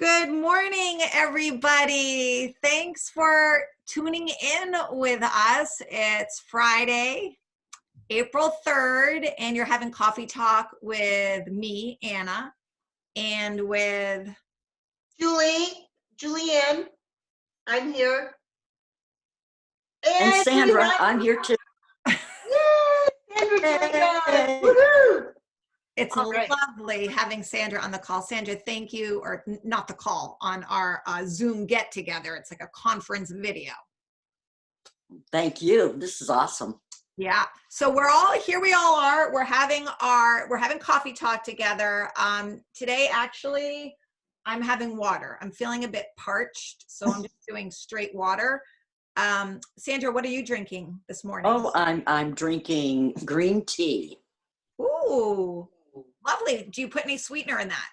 Good morning, everybody. Thanks for tuning in with us. It's Friday, April 3rd, and you're having coffee talk with me, Anna, and with Julianne, I'm here. And we Sandra, have- I'm here too. Yay! Sandra joined us. Yay. Woohoo! it's All right. lovely having Sandra on the call. Sandra, thank you, or not the call, on our Zoom get together. It's like a conference video. Thank you. This is awesome. Yeah. So we're all here. We all are. We're having coffee talk together. Today, actually, I'm having water. I'm feeling a bit parched, so I'm just doing straight water. Sandra, what are you drinking this morning? Oh, I'm drinking green tea. Ooh, lovely. Do you put any sweetener in that?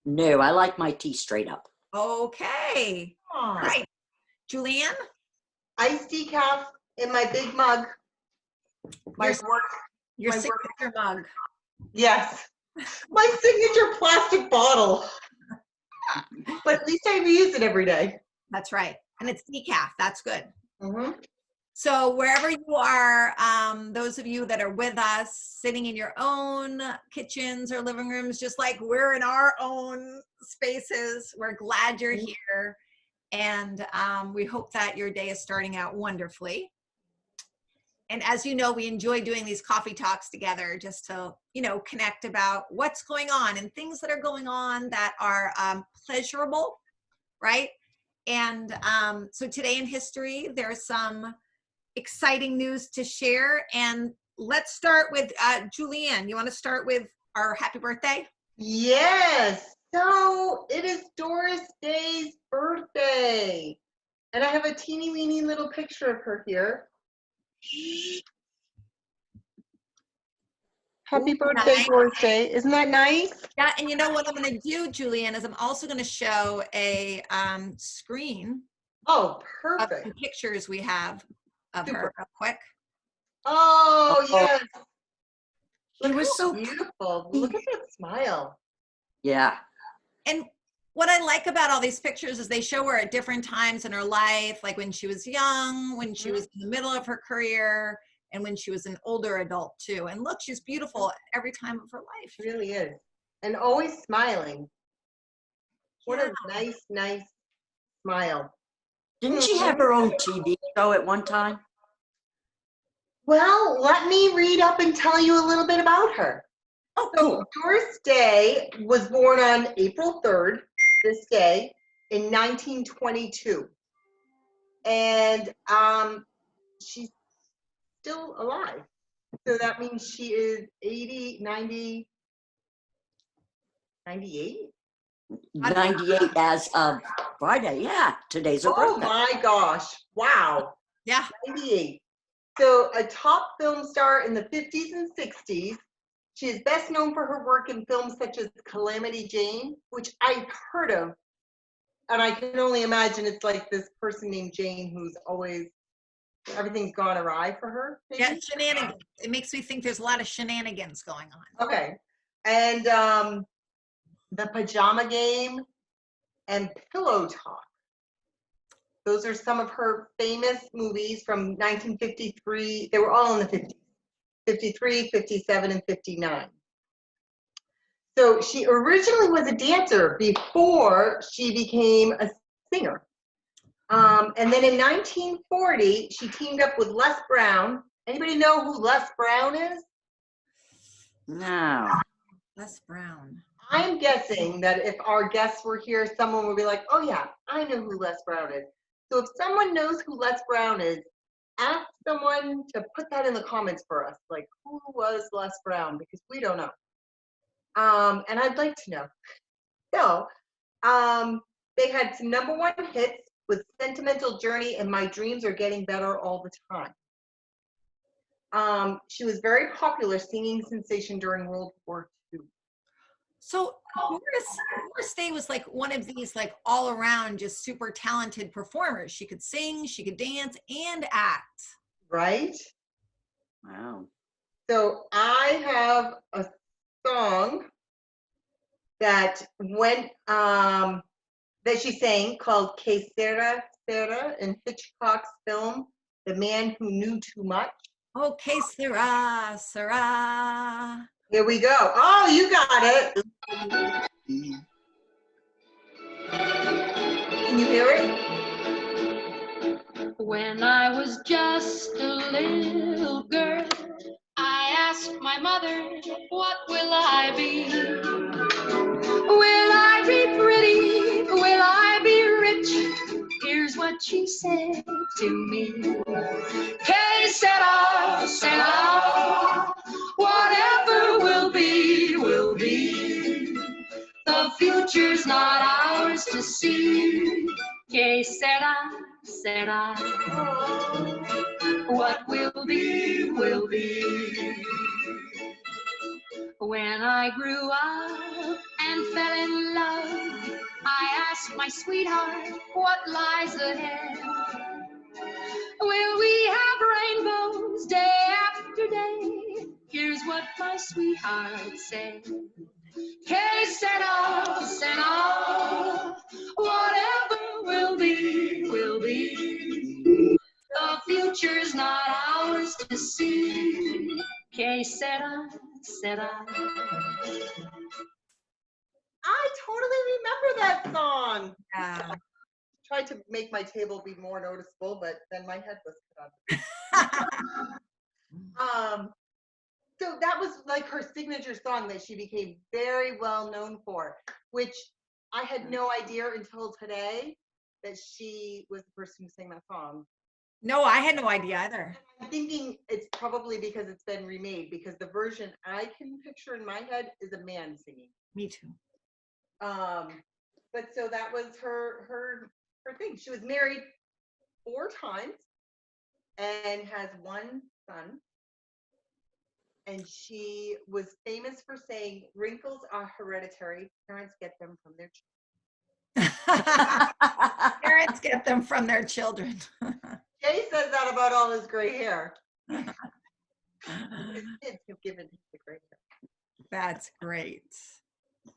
No, I like my tea straight up. Okay. All right. Julianne? Iced decaf in my big mug. Your signature mug. Yes. My signature plastic bottle. But at least I reuse it every day. That's right. And it's decaf. That's good. Mm-hmm. So wherever you are, those of you that are with us, sitting in your own kitchens or living rooms, just like we're in our own spaces, we're glad you're here. And we hope that your day is starting out wonderfully. And as you know, we enjoy doing these coffee talks together just to, connect about what's going on and things that are going on that are pleasurable, right? And so today in history, there's some exciting news to share. And let's start with Julianne. You want to start with our happy birthday? Yes. So it is Doris Day's birthday. And I have a teeny weeny little picture of her here. Happy birthday, nice. Doris Day. Isn't that nice? Yeah, and you know what I'm going to do, Julianne, is I'm also going to show a screen. Oh, Of perfect. the pictures we have of Super. her real quick. Oh, yes. She was so beautiful. Look at that smile. Yeah. And what I like about all these pictures is they show her at different times in her life, like when she was young, when she was in the middle of her career, and when she was an older adult too. And look, she's beautiful every time of her life. She really is. And always smiling. What Yeah. a nice smile. Didn't she have her own TV show at one time? Well, let me read up and tell you a little bit about her. Oh, so cool. Doris Day was born on April 3rd, this day, in 1922. And she's still alive. So that means she is 80, 90, 98? 98 as of Friday. Yeah, today's her birthday. Oh my gosh. Wow. Yeah. 98. So a top film star in the 50s and 60s. She is best known for her work in films such as Calamity Jane, which I've heard of. And I can only imagine it's like this person named Jane who's always, everything's gone awry for her. Maybe? Yeah, shenanigans. It makes me think there's a lot of shenanigans going on. Okay. And The Pajama Game and Pillow Talk. Those are some of her famous movies from 1953. They were all in the 50s. 53, 57, and 59. So she originally was a dancer before she became a singer. And then in 1940, she teamed up with Les Brown. Anybody know who Les Brown is? No. Les Brown. I'm guessing that if our guests were here, someone would be like, oh yeah, I know who Les Brown is. So if someone knows who Les Brown is, ask someone to put that in the comments for us. Like, who was Les Brown? Because we don't know. And I'd like to know. So they had some #1 hits with Sentimental Journey and My Dreams Are Getting Better All the Time. She was very popular singing sensation during World War II. So Doris Day was like one of these like all around just super talented performers. She could sing, she could dance and act. Right? Wow. So I have a song that went that she sang called Que Sera Sera in Hitchcock's film The Man Who Knew Too Much. Okay, Sarah, Sarah. Here we go. Oh, you got it. Can you hear it? When I was just a little girl, I asked my mother, what will I be? Will I be pretty? Will I be rich? Here's what she said to me. Que sera, sera. Whatever will be, will be. The future's not ours to see. Que sera, sera. What will be, will be. When I grew up and fell in love, I asked my sweetheart what lies ahead. Will we have rainbows day after day? Here's what my sweetheart said. Que sera, sera. Whatever will be, will be. The future's not ours to see. Que sera, sera. I totally remember that song. Yeah. Tried to make my table be more noticeable, but then my head was cut off. So that was like her signature song that she became very well known for, which I had no idea until today that she was the person who sang that song. No, I had no idea either. I'm thinking it's probably because it's been remade, because the version I can picture in my head is a man singing. Me too. But so that was her thing. She was married 4 times and has 1 son. And she was famous for saying, wrinkles are hereditary. Parents get them from their children. Parents get them from their children. Jay says that about all his gray hair. His kids have given him the gray hair. That's great.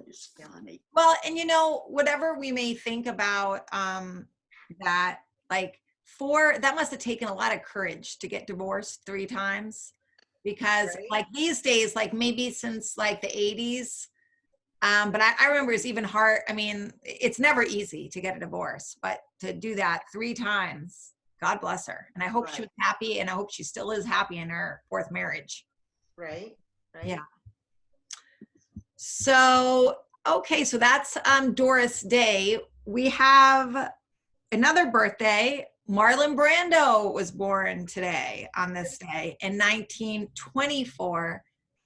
It's funny. Well, and you know, whatever we may think about that, like that must have taken a lot of courage to get divorced 3 times, because Right. like these days, like maybe since like the 80s, but I remember it's even hard. I mean, it's never easy to get a divorce, but to do that 3 times, God bless her. And I hope she was happy, and I hope she still is happy in her 4th marriage. Right? Yeah. So, okay, so that's Doris Day. We have another birthday. Marlon Brando was born today on this day in 1924.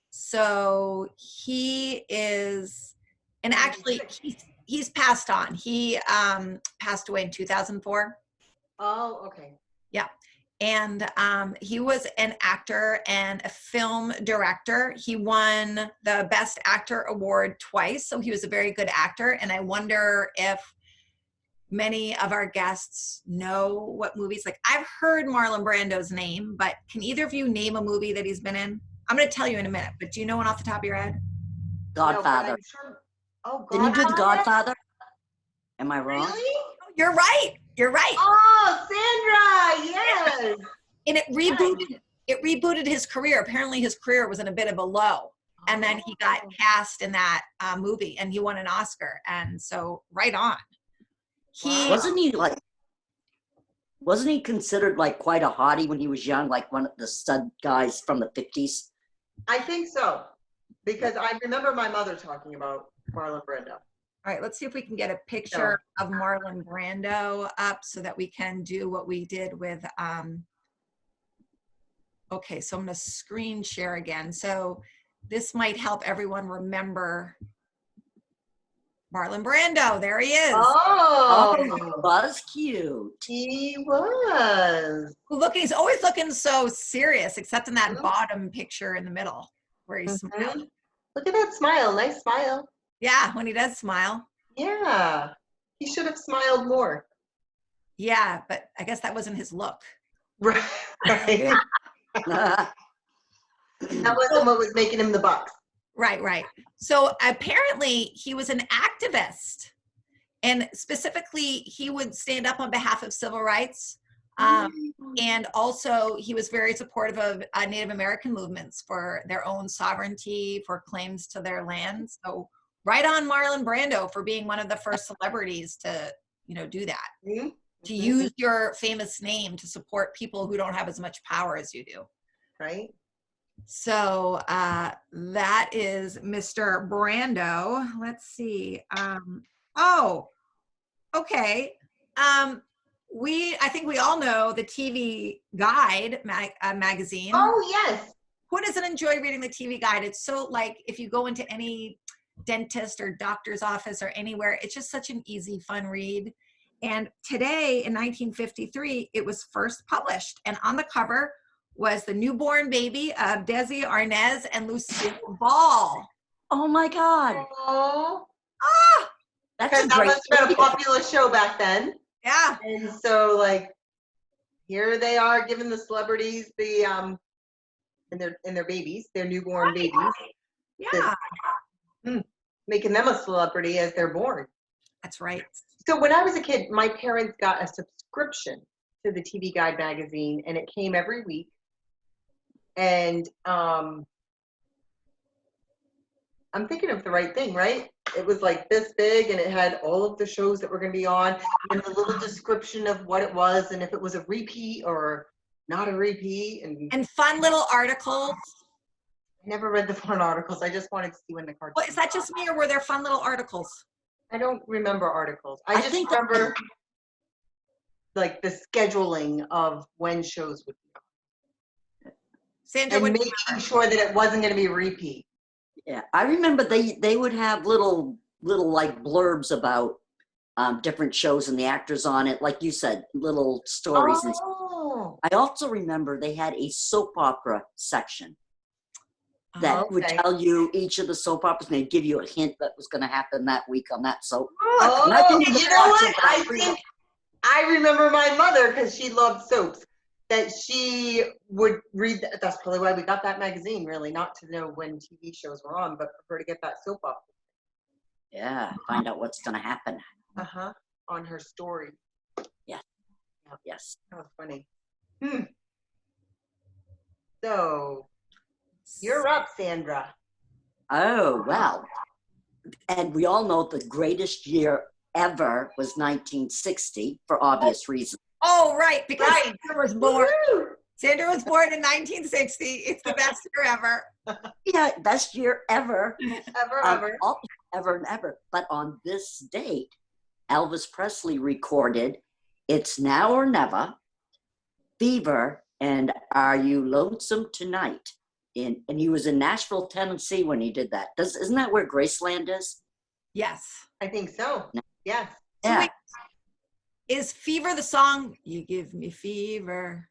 So he is, and actually he's passed on. He passed away in 2004. Oh, okay. Yeah. And he was an actor and a film director. He won the Best Actor Award twice, so he was a very good actor. And I wonder if many of our guests know what movies. Like, I've heard Marlon Brando's name, but can either of you name a movie that he's been in? I'm going to tell you in a minute, but do you know one off the top of your head? Godfather. No, sure. Oh, Didn't you do The Godfather? Am I wrong? Really? You're right. You're right. Oh, Sandra, yes. And it rebooted his career. Apparently his career was in a bit of a low. And then he got cast in that movie, and he won an Oscar. And so right on. Wasn't he considered like quite a hottie when he was young, like one of the stud guys from the 50s? I think so, because I remember my mother talking about Marlon Brando. All right, let's see if we can get a picture of Marlon Brando up so that we can do what we did with, okay, so I'm gonna screen share again. So this might help everyone remember Marlon Brando. There he is. Oh, He was cute. he was. He's always looking so serious, except in that bottom picture in the middle where he's smiling. Look at that smile. Nice smile. Yeah, when he does smile. Yeah. He should have smiled more. Yeah, but I guess that wasn't his look. Right. That wasn't what was making him the bucks. Right. So apparently he was an activist, And specifically, he would stand up on behalf of civil rights. And also, he was very supportive of Native American movements for their own sovereignty, for claims to their land. So, right on Marlon Brando for being one of the first celebrities to, do that. Mm-hmm. To use your famous name to support people who don't have as much power as you do. Right. So that is Mr. Brando. Let's see. Okay. I think we all know the TV Guide magazine. Oh, yes. Who doesn't enjoy reading the TV Guide? It's so like if you go into any dentist or doctor's office or anywhere, it's just such an easy, fun read. And today in 1953, it was first published. And on the cover was the newborn baby of Desi Arnaz and Lucille Ball. Oh my God. Oh, That's a that great must have been a video. popular show back then. Yeah. And so, like, here they are giving the celebrities the and their babies, their newborn babies, Yeah. making them a celebrity as they're born. That's right. So when I was a kid, my parents got a subscription to the TV Guide magazine, and it came every week. And I'm thinking of the right thing, right? It was like this big, and it had all of the shows that were going to be on, and a little description of what it was, and if it was a repeat or not a repeat. And fun little articles. I never read the fun articles. I just wanted to see when the cartoon. Well, is that just me, or were there fun little articles? I don't remember articles. I I just think remember like the scheduling of when shows would be on. Sandra, And what making sure that it wasn't going to be a repeat. Yeah, I remember they would have little like blurbs about different shows and the actors on it, like you said, little stories. And Oh, I also remember they had a soap opera section that would okay. tell you each of the soap operas, and they'd give you a hint that was going to happen that week on that soap. oh, And I didn't even you know watch what? it, but I I think I remember my mother, because she loved soaps, that she would read. That's probably why we got that magazine, really, not to know when TV shows were on, but for her to get that soap opera. Yeah, find out what's going to happen. On her story. Yes. That was funny. So you're up, Sandra. Oh, well. And we all know the greatest year ever was 1960 for obvious reasons. Oh, right, because Right. Sandra was born. Woo! Sandra was born in 1960. It's the best year ever. Yeah, best year ever. Ever. Ever and ever. But on this date, Elvis Presley recorded It's Now or Never, Fever, and Are You Lonesome Tonight? And he was in Nashville, Tennessee when he did that. Isn't that where Graceland is? Yes. I think so. Yes. So Yeah. wait, is Fever the song? You give me fever.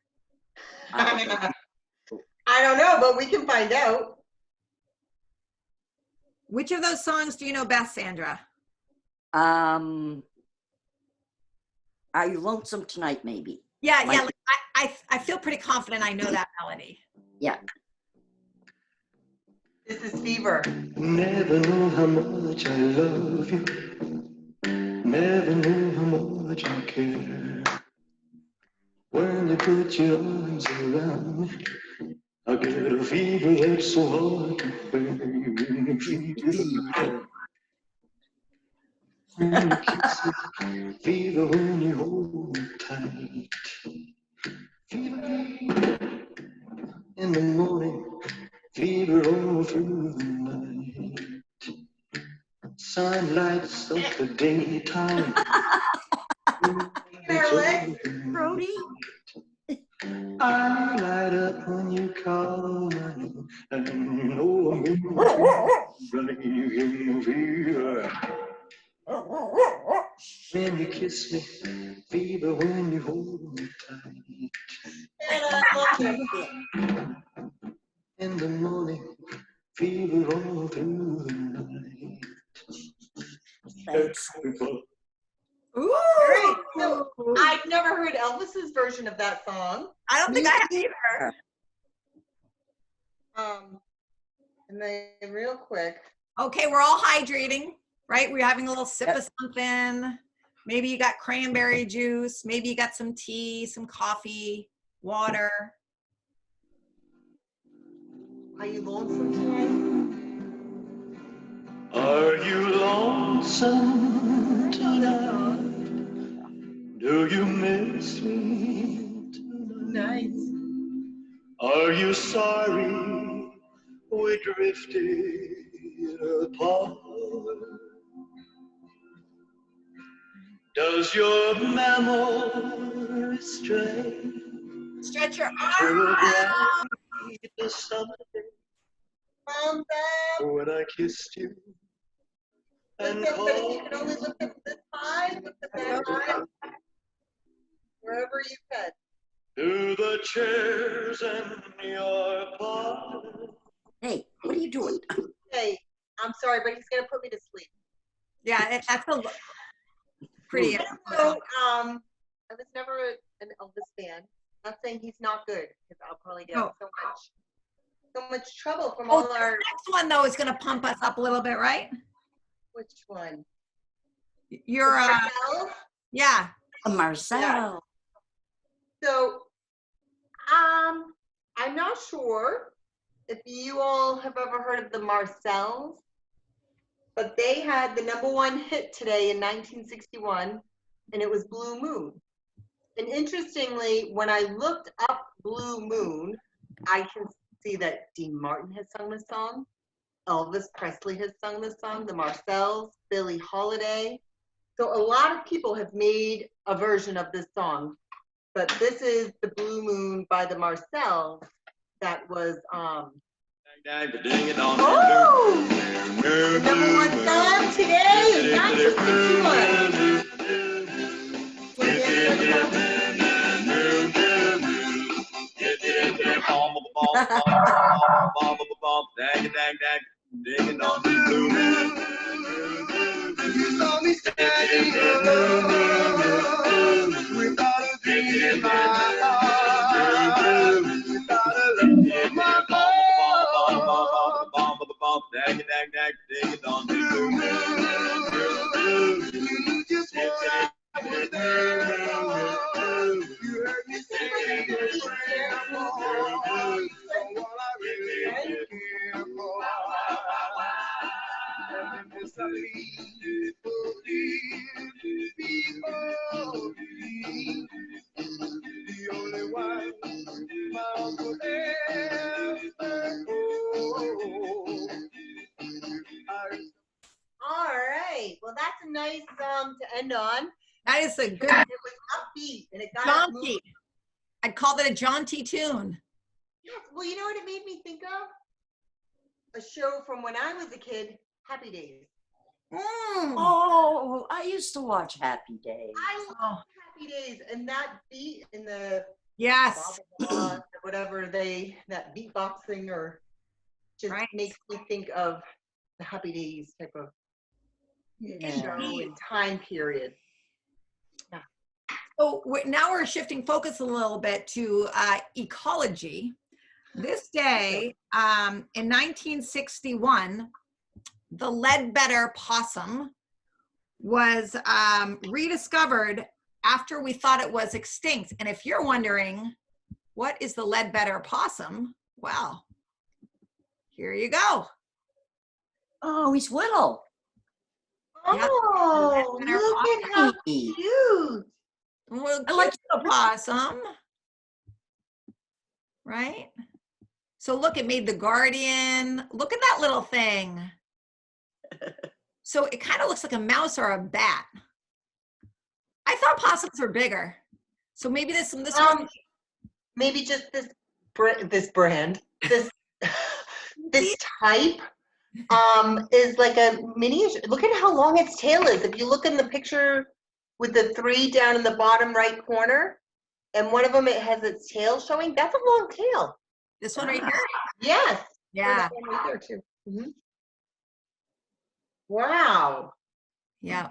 I don't know, but we can find out. Which of those songs do you know best, Sandra? Are You Lonesome Tonight, maybe? Yeah, Like- like, I feel pretty confident I know that melody. Yeah. This is Fever. Never know how much I love you. Never know how much I care. When you put your arms around me, I get a fever that's so hard to bear. Fever. When you kiss me, fever when you hold me tight. Fever in the morning, fever all through the night. Sun lights up the daytime. Marilyn. Brody? I light up when you call my name, and you know I'm in the fever. When you kiss me, fever when you hold me tight. And I love you. In the morning, fever all through the night. Thanks. Ooh. Great. So I've never heard Elvis's version of that song. I don't think I have either. And then real quick. Okay, we're all hydrating. right? We're having a little sip of something. Maybe you got cranberry juice. Maybe you got some tea, some coffee, water. Are you lonesome today? Are you lonesome tonight? Do you miss me tonight? Nice. Are you sorry we drifted apart? Does your memory stray Stretch your to arm a out. bright summer day Thumbs up. when I kissed you and Look at, but you called can only look at this side, look at that side, wherever you can. to the chairs in your parlor? Hey, what are you doing? Hey, I'm sorry, but he's gonna put me to sleep. Yeah, that's a pretty. So, I was never an Elvis fan. Not saying he's not good, because I'll probably get Oh. so much trouble from Oh, all the our. next one though is going to pump us up a little bit, right? Which one? You're, Marcel? yeah. Marcel. So, I'm not sure if you all have ever heard of the Marcels, but they had the #1 hit today in 1961, and it was Blue Moon. And interestingly, when I looked up Blue Moon, I can see that Dean Martin has sung this song, Elvis Presley has sung this song, the Marcels, Billie Holiday. So a lot of people have made a version of this song, but this is the Blue Moon by the Marcels that was oh, the #1 song today in 1961. All right. Well, that's a nice song to end on. That is a good It was upbeat and it got us moving. jaunty. I'd call that a jaunty tune. Yes. Well, you know what it made me think of? A show from when I was a kid, Happy Days. Oh, I used to watch Happy Days. I love Happy Days, and that beat in the Yes. blah, blah, blah, whatever that beatboxing or just Right. makes me think of the Happy Days type of show and time period. So now we're shifting focus a little bit to ecology. This day, in 1961, the Leadbetter possum was rediscovered after we thought it was extinct. And if you're wondering, what is the Leadbetter possum? Well, here you go. Oh, he's little. Yeah. Oh, Leadbetter look at how Hey. cute. Well, I like cute possum, right? So look, it made The Guardian. Look at that little thing. So it kind of looks like a mouse or a bat. I thought possums were bigger. So maybe this one. Maybe just this brand, this this type is like a miniature. Look at how long its tail is. If you look in the picture with the 3 down in the bottom right corner, and one of them it has its tail showing, that's a long tail. This one right here. Yes. Yeah. That one right there too. Wow. Yeah.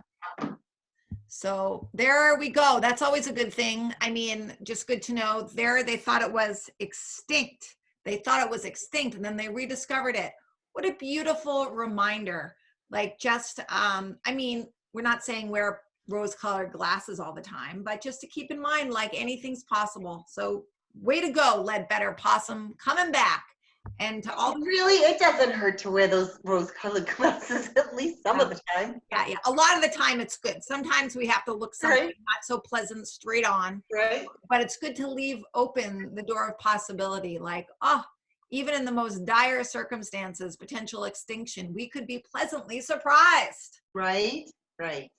So there we go. That's always a good thing. I mean, just good to know. There they thought it was extinct. They thought it was extinct and then they rediscovered it. What a beautiful reminder. Like just, I mean, we're not saying wear rose-colored glasses all the time, but just to keep in mind, like anything's possible. So way to go, Ledbetter Possum, coming back. And to all, Really, it doesn't hurt to wear those rose-colored glasses at least some of the time, yeah, a lot of the time it's good. Sometimes we have to look something Right. not so pleasant straight on, right? but it's good to leave open the door of possibility. Like, oh, even in the most dire circumstances, potential extinction, we could be pleasantly surprised. Right, right.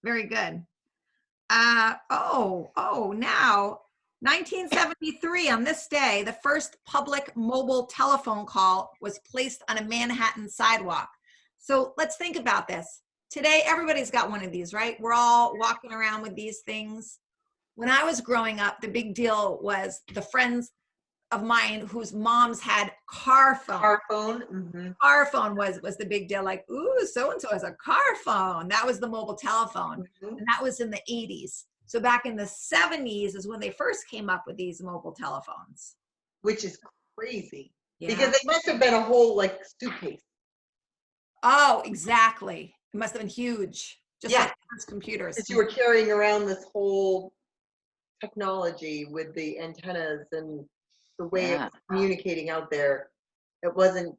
Very good. Now 1973, on this day, the first public mobile telephone call was placed on a Manhattan sidewalk. So let's think about this. Today, everybody's got one of these, right? We're all walking around with these things. When I was growing up, the big deal was the friends of mine whose moms had car phone. Our phone. Mm-hmm. Car phone was the big deal. Like, ooh, so-and-so has a car phone. That was the mobile telephone. Mm-hmm. And that was in the 80s. So back in the 70s is when they first came up with these mobile telephones. Which is crazy Yeah. because it must have been a whole like suitcase. Oh, exactly. It must have been huge. Just Yeah. like first computers. Because you were carrying around this whole technology with the antennas and the way it Yeah. was communicating out there. It wasn't.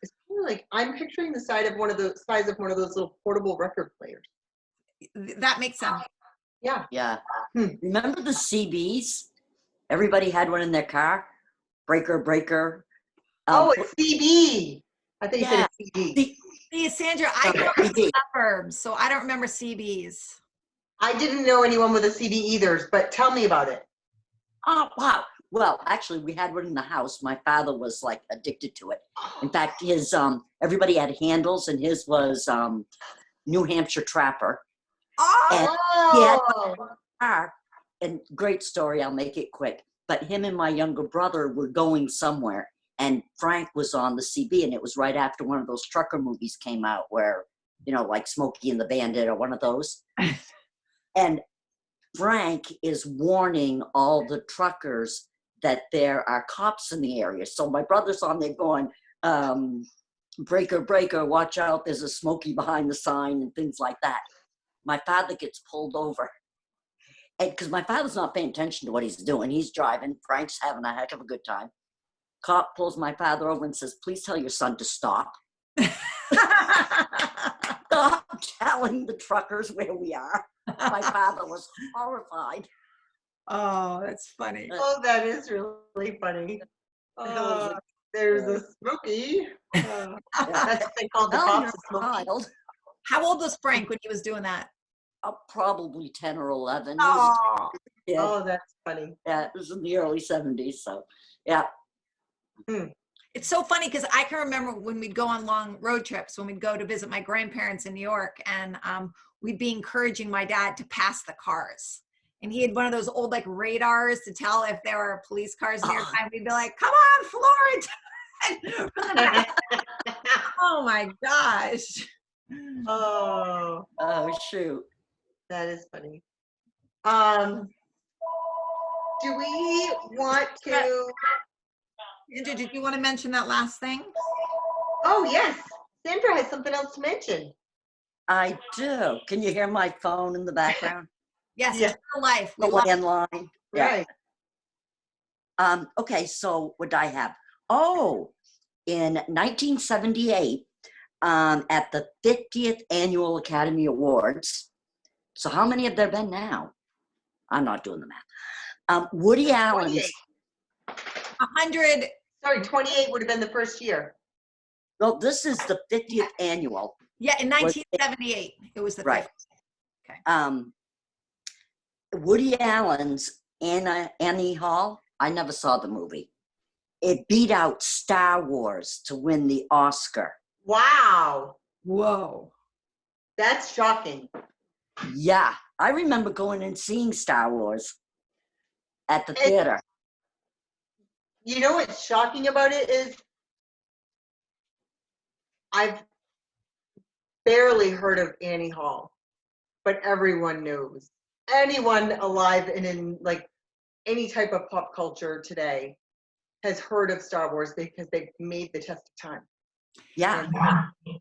It's kind of like I'm picturing the size of one of those little portable record players. That makes sense. Yeah. Yeah. Hmm. Remember the CBs? Everybody had one in their car. Breaker, breaker. Oh, it's CB. I think you said yeah. it's CB. the- See, Sandra, I grew up in the suburbs, so I don't remember CBs. I didn't know anyone with a CB either, but tell me about it. Oh, wow. Well, actually, we had one in the house. My father was like addicted to it. In fact, his everybody had handles, and his was New Hampshire Trapper. Oh, Oh, Car, and great story. I'll make it quick. But him and my younger brother were going somewhere, and Frank was on the CB, and it was right after one of those trucker movies came out, where like Smokey and the Bandit or one of those. And Frank is warning all the truckers that there are cops in the area. So my brother's on there going, breaker, breaker, watch out, there's a Smokey behind the sign and things like that. My father gets pulled over. And because my father's not paying attention to what he's doing. He's driving. Frank's having a heck of a good time. Cop pulls my father over and says, please tell your son to stop. Stop telling the truckers where we are. My father was horrified. oh, that's funny. oh, that is really funny. Oh, there's a Smokey. That's what they called the Tell cops. your a Smokey. child. How old was Frank when he was doing that? Probably 10 or 11. He was Oh, a kid. Oh, that's funny. Yeah, it was in the early 70s. So, yeah. it's so funny because I can remember when we'd go on long road trips, when we'd go to visit my grandparents in New York, and we'd be encouraging my dad to pass the cars. And he had one of those old like radars to tell if there were police cars nearby. We'd be like, come on, Florida. Oh my gosh. Oh, Oh, shoot. that is funny. Do we want to? Andrew, did you want to mention that last thing? Oh, yes. Sandra has something else to mention. I do. Can you hear my phone in the background? Yes, Yeah. it's real life. The We love landline. Yeah. Right. Okay, so what do I have? Oh, in 1978, at the 50th Annual Academy Awards. So how many have there been now? I'm not doing the math. Woody Allen's. 100. Sorry, 28 would have been the first year. Well, this is the 50th annual. Yeah, in 1978, it was the Right. 50th. Woody Allen's Annie Hall. I never saw the movie. It beat out Star Wars to win the Oscar. Wow. Whoa. That's shocking. Yeah, I remember going and seeing Star Wars at the theater. You know what's shocking about it is I've barely heard of Annie Hall, but everyone knows. Anyone alive and in like any type of pop culture today has heard of Star Wars because they've made the test of time. Yeah.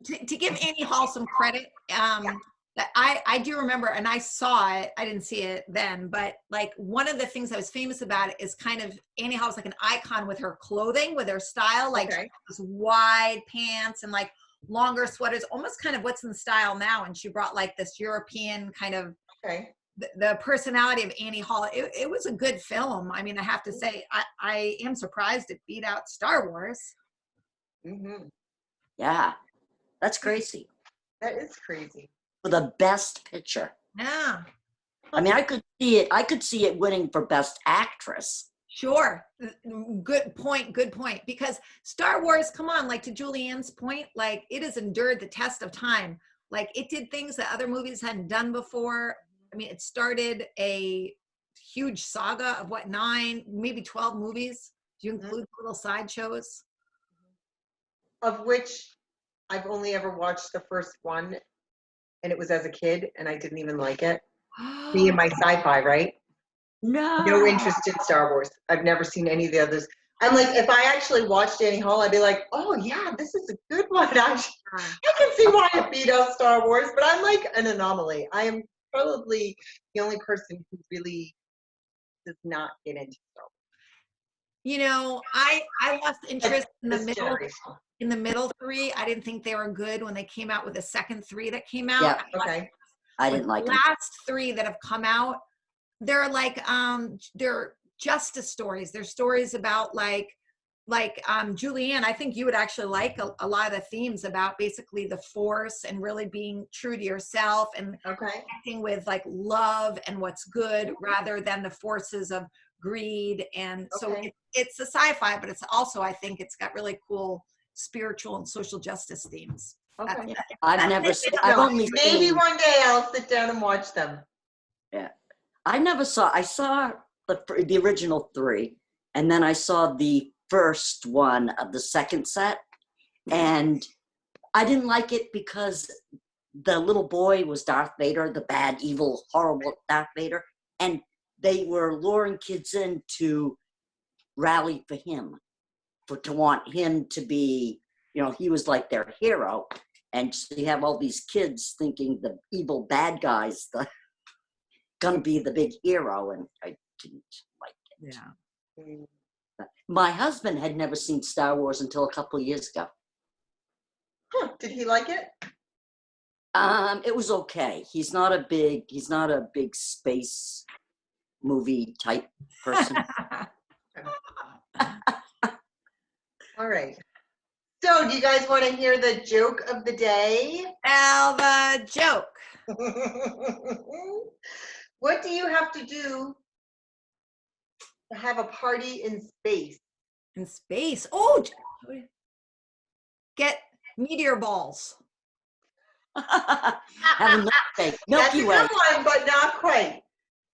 To give Annie Hall some credit, that I do remember, and I saw it. I didn't see it then, but like one of the things that was famous about it is kind of Annie Hall's like an icon with her clothing, with her style, like Okay. those wide pants and like longer sweaters, almost kind of what's in style now. And she brought like this European kind of Okay. the personality of Annie Hall. It was a good film. I mean, I have to say, I am surprised it beat out Star Wars. Mm-hmm. Yeah. That's crazy. That is crazy. For the best picture. Yeah. I mean, I could see it winning for best actress. Sure. Good point. Good point. Because Star Wars, come on, like to Julianne's point, like it has endured the test of time. Like it did things that other movies hadn't done before. I mean, it started a huge saga of what, 9, maybe 12 movies. Do you include little sideshows? Of which I've only ever watched the first one, and it was as a kid, and I didn't even like it. Me and my sci-fi, right? No. No interest in Star Wars. I've never seen any of the others. I'm like, if I actually watched Annie Hall, I'd be like, oh yeah, this is a good one. I can see why it beat out Star Wars, but I'm like an anomaly. I am probably the only person who really does not get into Star Wars. You know, I lost interest in the This middle. generation. In the middle 3, I didn't think they were good when they came out with the second 3 that came out. Yeah. Okay. I With didn't like the them. last 3 that have come out, they're like they're justice stories. They're stories about like Julianne, I think you would actually like a lot of the themes about basically the Force and really being true to yourself and Okay. acting with like love and what's good rather than the forces of greed. And so Okay. it's a sci-fi, but it's also, I think it's got really cool spiritual and social justice themes. Okay. I've never seen, I've No, only maybe seen, one day I'll sit down and watch them. I saw the original 3, and then I saw the first one of the second set, and I didn't like it because the little boy was Darth Vader, the bad, evil, horrible Darth Vader, and they were luring kids in to rally for him, to want him to be, he was like their hero. And so you have all these kids thinking the evil bad guy's gonna be the big hero, and I didn't like it. Yeah. Mm. My husband had never seen Star Wars until a couple of years ago. Huh. Did he like it? It was okay. He's not a big space movie type person. All right. So, do you guys want to hear the joke of the day? Alva joke. What do you have to do to have a party in space? In space. Oh, get meteor balls. Have a milkshake. That's Milky a Way. good one, but not quite.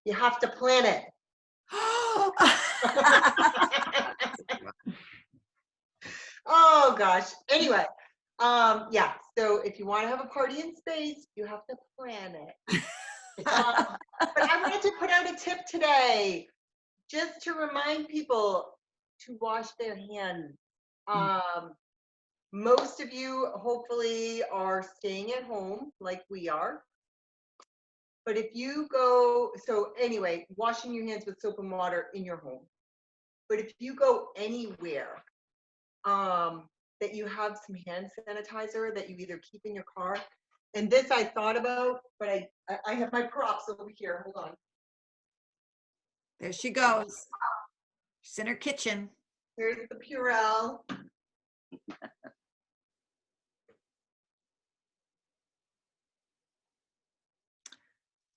You have to plan it. Oh gosh. Anyway, yeah. So if you want to have a party in space, you have to plan it. But I wanted to put out a tip today, just to remind people to wash their hands. Most of you hopefully are staying at home like we are. But if you go, so anyway, washing your hands with soap and water in your home. But if you go anywhere, that you have some hand sanitizer that you either keep in your car. And this I thought about, but I have my props over here. Hold on. There she goes. She's in her kitchen. Here's the Purell.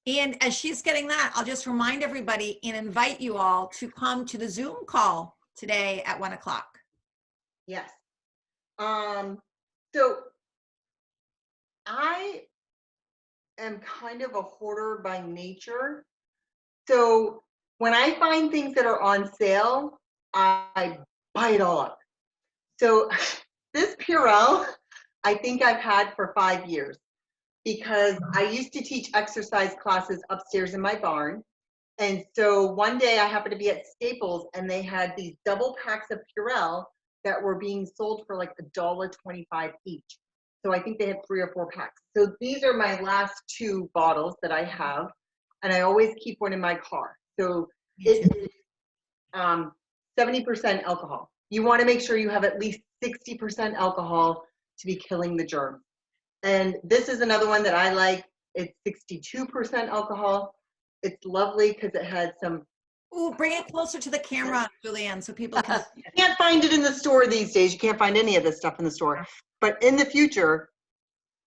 And as she's getting that, I'll just remind everybody and invite you all to come to the Zoom call today at 1:00. Yes. So I am kind of a hoarder by nature. So when I find things that are on sale, I buy it all up. So this Purell, I think I've had for 5 years because I used to teach exercise classes upstairs in my barn. And so one day I happened to be at Staples and they had these double packs of Purell that were being sold for like $1.25 each. So I think they had 3 or 4 packs. So these are my last 2 bottles that I have, and I always keep one in my car. So it is 70% alcohol. You want to make sure you have at least 60% alcohol to be killing the germs. And this is another one that I like. It's 62% alcohol. It's lovely because it has some. Ooh, bring it closer to the camera, Julianne, so people can. You can't find it in the store these days. You can't find any of this stuff in the store. But in the future,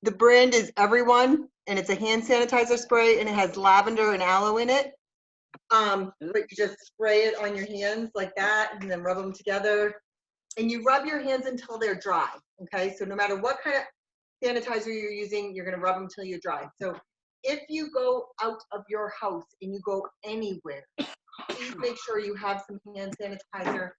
the brand is Everyone, and it's a hand sanitizer spray, and it has lavender and aloe in it. But you just spray it on your hands like that, and then rub them together. And you rub your hands until they're dry, okay? So no matter what kind of sanitizer you're using, you're gonna rub them till you're dry. So if you go out of your house and you go anywhere, please make sure you have some hand sanitizer,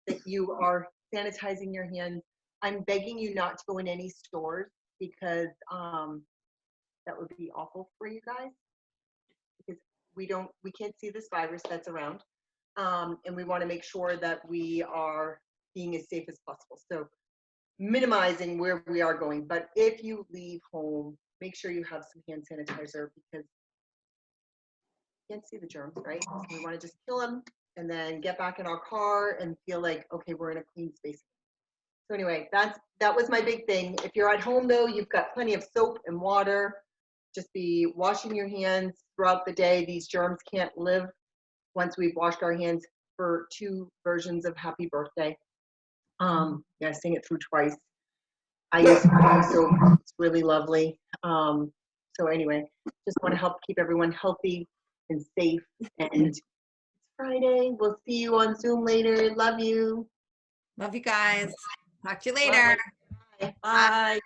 that you are sanitizing your hands. I'm begging you not to go in any stores because that would be awful for you guys, because we can't see this virus that's around, and we want to make sure that we are being as safe as possible. So minimizing where we are going. But if you leave home, make sure you have some hand sanitizer, because you can't see the germs, right? So we want to just kill them and then get back in our car and feel like, okay, we're in a clean space. So anyway, that was my big thing. If you're at home though, you've got plenty of soap and water. Just be washing your hands throughout the day. These germs can't live once we've washed our hands for 2 versions of Happy Birthday. Yeah, sing it through twice. I use soap. It's really lovely. So anyway, just want to help keep everyone healthy and safe. And it's Friday. We'll see you on Zoom later. Love you. Love you guys. Talk to you later. Bye. Bye.